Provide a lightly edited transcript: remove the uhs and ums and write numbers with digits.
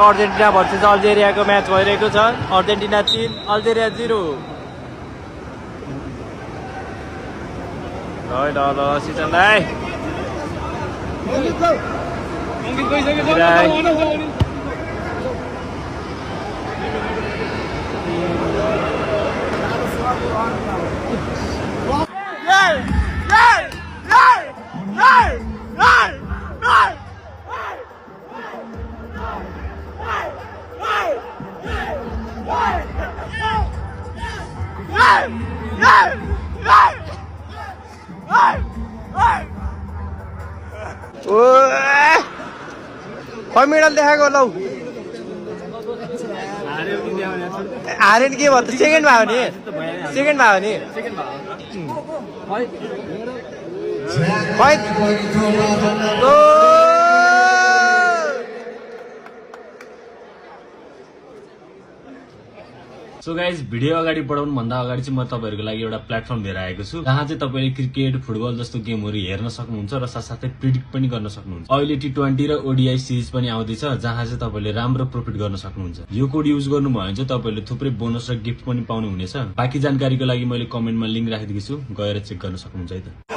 Argentina versus अल्जेरियाको match भइरहेको छ। Argentina 3 Algeria 0। ल सिजनलाई खै मेडल देखाएको लौ हारे के भयो त सेकेन्ड भयो नि सो गाइज भिडियो अगाडि बढाउनु भन्दा अगाडि चाहिँ म तपाईहरुको लागि एउटा प्लेटफर्म लिएर आएको छु जहाँ चाहिँ तपाईले क्रिकेट फुटबल जस्तो गेमहरु हेर्न सक्नुहुन्छ र साथसाथै प्रिडिक्ट पनि गर्न सक्नुहुन्छ। अहिले T20 र ODI सिरिज पनि आउँदैछ जहाँ चाहिँ तपाईले राम्रो प्रफिट गर्न सक्नुहुन्छ। यो कोड युज गर्नुभयो भने चाहिँ तपाईले थुप्रै बोनस र गिफ्ट पनि पाउनु हुनेछ। बाकी जानकारीको लागि मैले कमेन्टमा लिंक राखिदिएको छु, गएर चेक गर्न सक्नुहुन्छ है त।